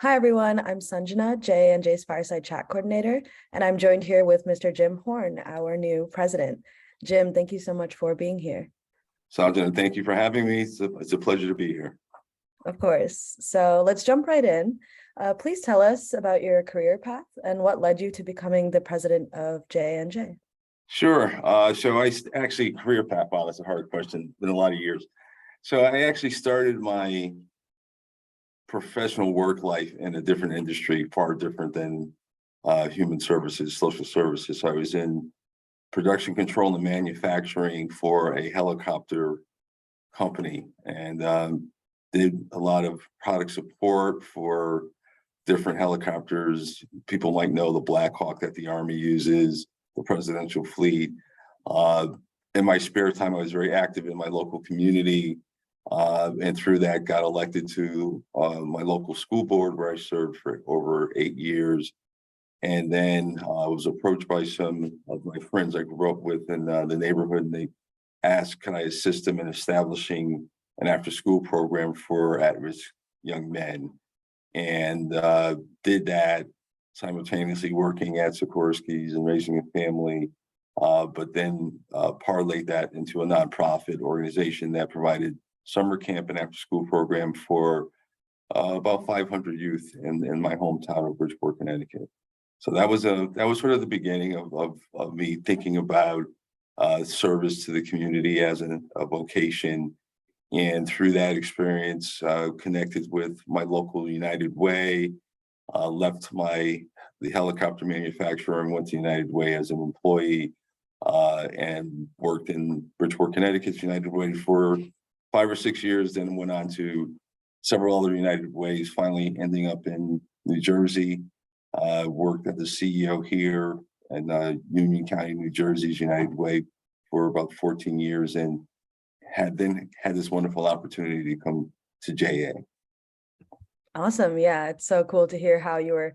Hi, everyone. I'm Sanjana, Jay and Jay's Fireside Chat Coordinator, and I'm joined here with Mr. Jim Horn, our new president. Jim, thank you so much for being here. Sanjana, thank you for having me. It's a pleasure to be here. Of course. So let's jump right in. Please tell us about your career path and what led you to becoming the president of J&J. Sure. So I actually career path. Wow, that's a hard question. Been a lot of years. So I actually started my professional work life in a different industry, far different than human services, social services. So I was in production control and manufacturing for a helicopter company, and did a lot of product support for different helicopters. People might know the Black Hawk that the Army uses, the presidential fleet. Uh, in my spare time, I was very active in my local community, and through that got elected to my local school board, where I served for over 8 years. And then I was approached by some of my friends I grew up with in the neighborhood, and they asked, can I assist them in establishing an after-school program for at-risk young men? And did that, simultaneously working at Sikorsky's and raising a family, but then parlayed that into a nonprofit organization that provided summer camp and after-school program for about 500 youth in my hometown of Bridgeport, Connecticut. So that was sort of the beginning of me thinking about service to the community as a vocation. And through that experience, connected with my local United Way, left the helicopter manufacturer and went to United Way as an employee, and worked in Bridgeport, Connecticut's United Way for 5 or 6 years, then went on to several other United Ways, finally ending up in New Jersey. Worked as the CEO here in Union County, New Jersey's United Way for about 14 years, and had this wonderful opportunity to come to JA. Awesome. Yeah, it's so cool to hear how you were,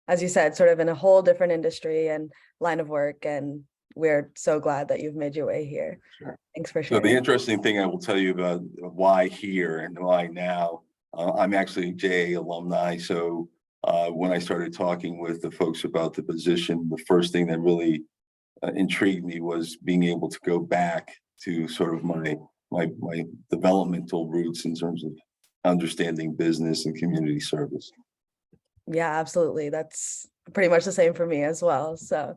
as you said, sort of in a whole different industry and line of work. And we're so glad that you've made your way here. Sure. Thanks for So sharing. the interesting thing I will tell you about why here and why now, I'm actually a JA alumni. So when I started talking with the folks about the position, the first thing that really intrigued me was being able to go back to sort of my developmental roots in terms of understanding business and community service. Yeah, absolutely. That's pretty much the same for me as well. So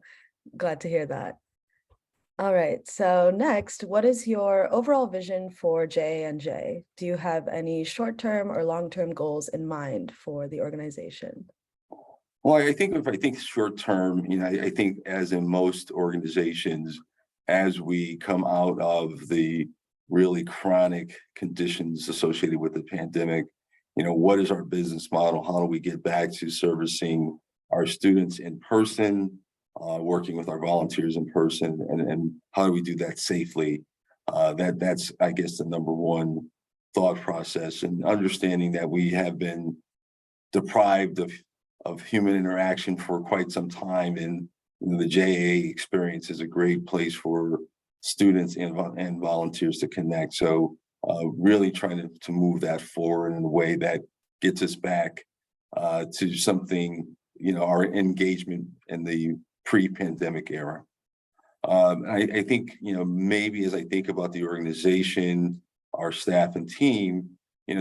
glad to hear that. All right. So next, what is your overall vision for J&J? Do you have any short-term or long-term goals in mind for the organization? Well, I think short term, I think as in most organizations, as we come out of the really chronic conditions associated with the pandemic, what is our business model? How do we get back to servicing our students in person, working with our volunteers in person, and how do we do that safely? That's, I guess, the number one thought process, and understanding that we have been deprived of human interaction for quite some time, and the JA experience is a great place for students and volunteers to connect. So really trying to move that forward in a way that gets us back to something, our engagement in the pre-pandemic era. I think, maybe as I think about the organization, our staff and team,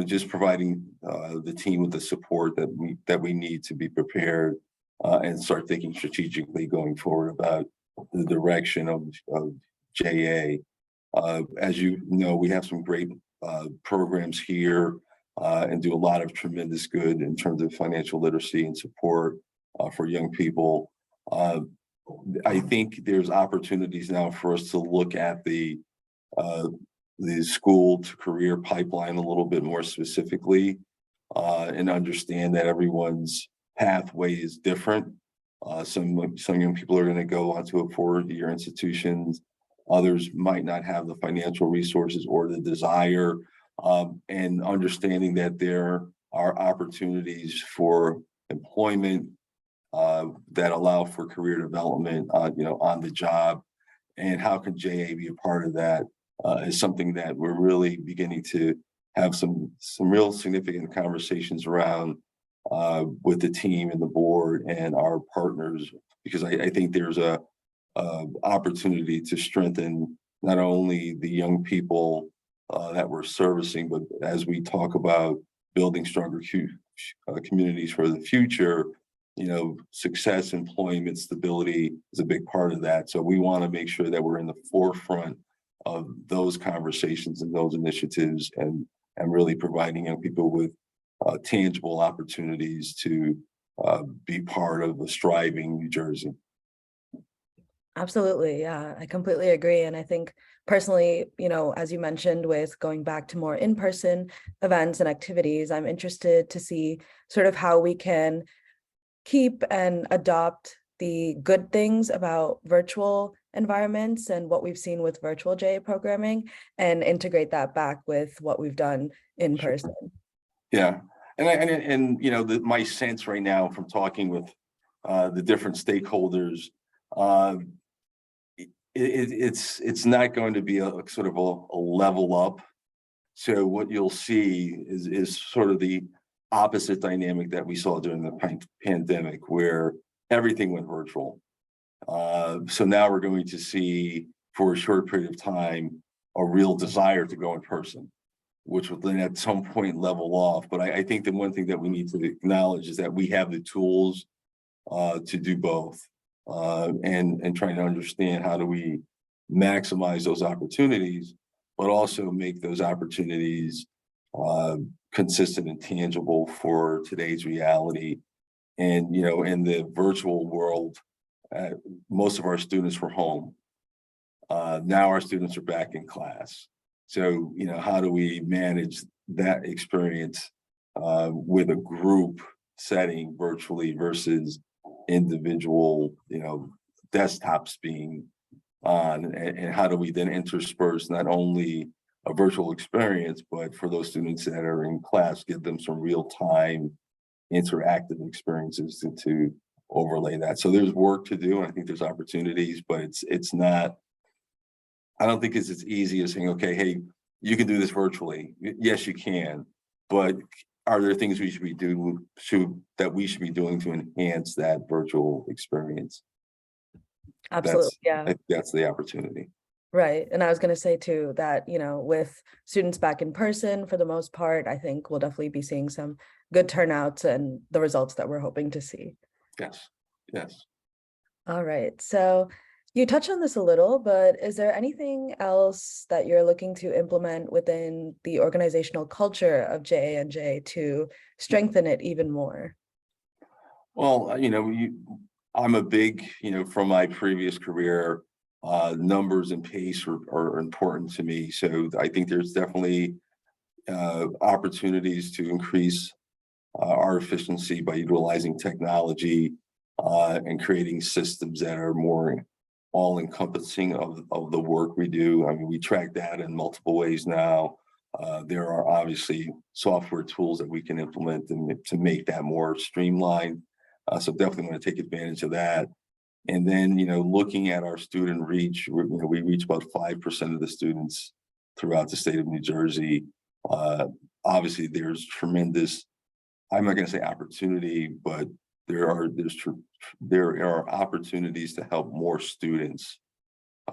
just providing the team with the support that we need to be prepared and start thinking strategically going forward about the direction of JA. As you know, we have some great programs here and do a lot of tremendous good in terms of financial literacy and support for young people. I think there's opportunities now for us to look at the school to career pipeline a little bit more specifically, and understand that everyone's pathway is different. Some young people are going to go onto a 4-year institution. Others might not have the financial resources or the desire, and understanding that there are opportunities for employment that allow for career development, on the job, and how can JA be a part of that is something that we're really beginning to have some real significant conversations around with the team and the board and our partners, because I think there's a opportunity to strengthen not only the young people that we're servicing, but as we talk about building stronger communities for the future, success, employment, stability is a big part of that. So we want to make sure that we're in the forefront of those conversations and those initiatives, and really providing young people with tangible opportunities to be part of a striving New Jersey. Absolutely. Yeah, I completely agree. And I think personally, as you mentioned, with going back to more in-person events and activities, I'm interested to see sort of how we can keep and adopt the good things about virtual environments and what we've seen with virtual JA programming, and integrate that back with what we've done in Sure. person. Yeah. My sense right now from talking with the different stakeholders, it's not going to be a sort of a level up. So what you'll see is sort of the opposite dynamic that we saw during the pandemic, where everything went virtual. So now we're going to see, for a short period of time, a real desire to go in person, which will then at some point level off. But I think the one thing that we need to acknowledge is that we have the tools to do both, and trying to understand how do we maximize those opportunities, but also make those opportunities consistent and tangible for today's reality. And in the virtual world, most of our students were home. Now our students are back in class. So how do we manage that experience with a group setting virtually versus individual desktops being on, and how do we then intersperse not only a virtual experience, but for those students that are in class, give them some real-time interactive experiences to overlay that. So there's work to do, and I think there's opportunities, but it's not, I don't think it's as easy as saying, okay, hey, you can do this virtually. Yes, you can, but are there things we should be doing to enhance that virtual experience? Absolutely. Yeah. That's the opportunity. Right. And I was going to say too that, with students back in person for the most part, I think we'll definitely be seeing some good turnouts and the results that we're hoping to see. Yes. Yes. All right. So you touched on this a little, but is there anything else that you're looking to implement within the organizational culture of JA&J to strengthen it even more? Well, I'm a big, from my previous career, numbers and pace are important to me. So I think there's definitely opportunities to increase our efficiency by utilizing technology and creating systems that are more all-encompassing of the work we do. I mean, we track data in multiple ways now. There are obviously software tools that we can implement to make that more streamlined. So definitely want to take advantage of that. And then, looking at our student reach, we reach about 5% of the students throughout the state of New Jersey. Obviously, there's tremendous, I'm not going to say opportunity, but there are opportunities to help more students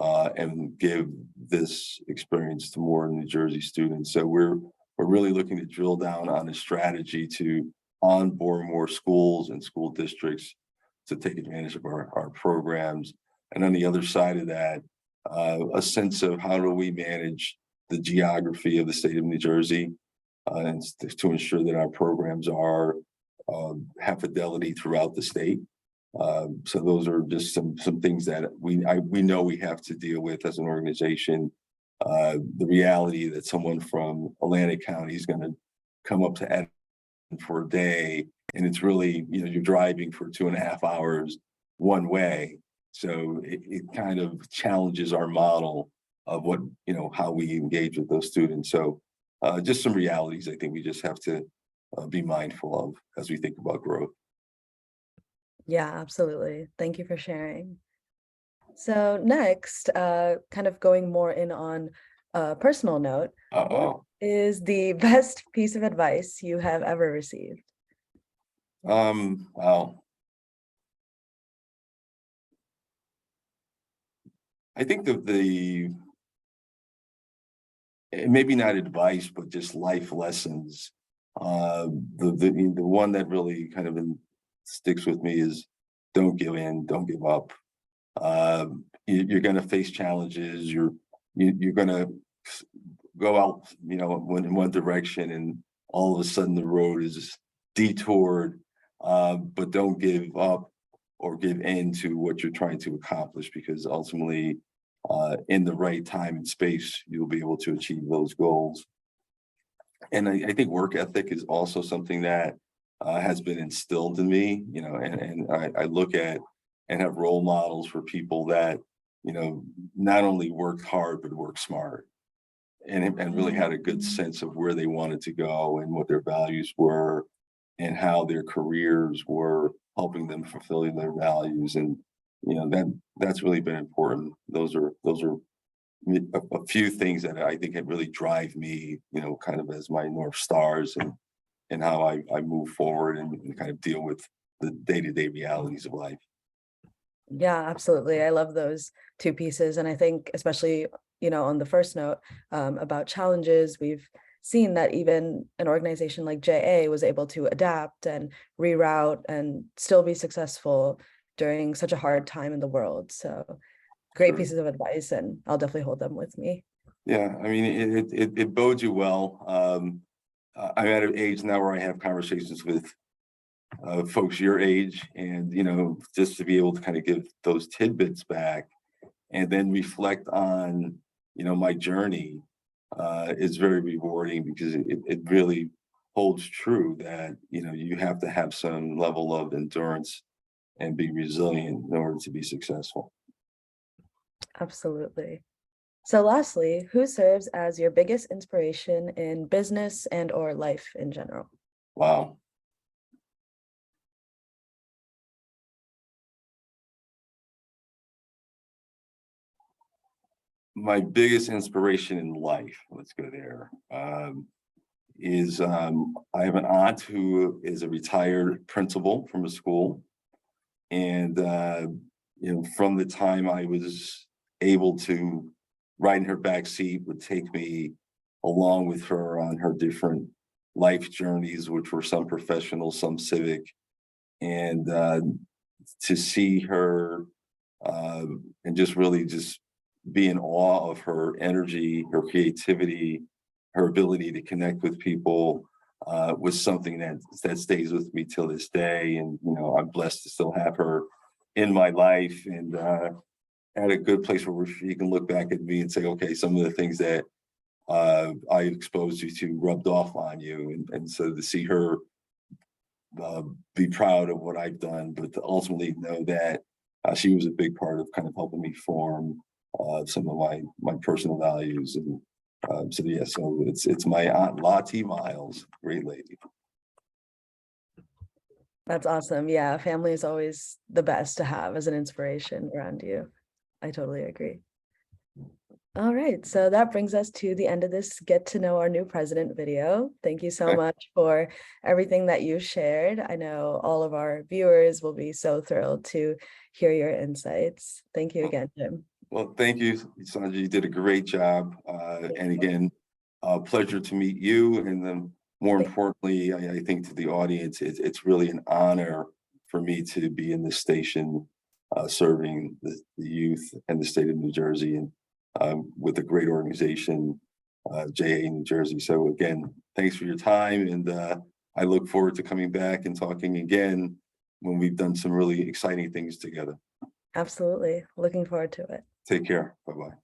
and give this experience to more New Jersey students. So we're really looking to drill down on a strategy to onboard more schools and school districts to take advantage of our programs. And on the other side of that, a sense of how do we manage the geography of the state of New Jersey, and to ensure that our programs are have fidelity throughout the state. So those are just some things that we know we have to deal with as an organization. The reality that someone from Atlantic County is going to come up to Edmonton for a day, and it's really, you're driving for 2.5 hours one way. So it kind of challenges our model of what, how we engage with those students. So just some realities I think we just have to be mindful of as we think about growth. Yeah, absolutely. Thank you for sharing. So next, kind of going more in on a personal note, what Uh-oh. is the best piece of advice you have ever received? Well, I think maybe not advice, but just life lessons. The one that really kind of sticks with me is don't give in, don't give up. You're going to face challenges. You're going to go out, in one direction, and all of a sudden the road is detoured. But don't give up or give in to what you're trying to accomplish, because ultimately, in the right time and space, you'll be able to achieve those goals. And I think work ethic is also something that has been instilled in me, and I look at and have role models for people that, not only worked hard, but worked smart, and really had a good sense of where they wanted to go and what their values were, and how their careers were helping them fulfilling their values. And, that's really been important. Those are a few things that I think have really drive me, kind of as my North Stars, and how I move forward and kind of deal with the day-to-day realities of life. Yeah, absolutely. I love those two pieces. And I think especially, on the first note, about challenges, we've seen that even an organization like JA was able to adapt and reroute and still be successful during such a hard time in the world. So great Sure. pieces of advice, and I'll definitely hold them with me. Yeah, I mean, it bodes you well. I'm at an age now where I have conversations with folks your age, and just to be able to kind of give those tidbits back, and then reflect on my journey, is very rewarding, because it really holds true that you have to have some level of endurance and be resilient in order to be successful. Absolutely. So lastly, who serves as your biggest inspiration in business and or life in general? Wow. My biggest inspiration in life, let's go there, is I have an aunt who is a retired principal from a school. And from the time I was able to ride in her back seat, would take me along with her on her different life journeys, which were some professional, some civic. And to see her, and just really just be in awe of her energy, her creativity, her ability to connect with people, was something that stays with me till this day. And I'm blessed to still have her in my life, and at a good place where she can look back at me and say, okay, some of the things that I exposed you to rubbed off on you, and so to see her be proud of what I've done, but to ultimately know that she was a big part of kind of helping me form some of my personal values. And so yeah, so it's my aunt Lottie Miles, great lady. That's awesome. Yeah, family is always the best to have as an inspiration around you. I totally agree. All right, so that brings us to the end of this Get to Know Our New President video. Thank you so Okay. much for everything that you shared. I know all of our viewers will be so thrilled to hear your insights. Thank you again, Jim. Well, thank you, Sanjay. You did a great job. And again, pleasure to meet you. And then more importantly, I think to the audience, it's really an honor for me to be in this station, serving the youth and the state of New Jersey, and with a great organization, JA New Jersey. So again, thanks for your time. And I look forward to coming back and talking again when we've done some really exciting things together. Absolutely. Looking forward to it. Take care. Bye-bye.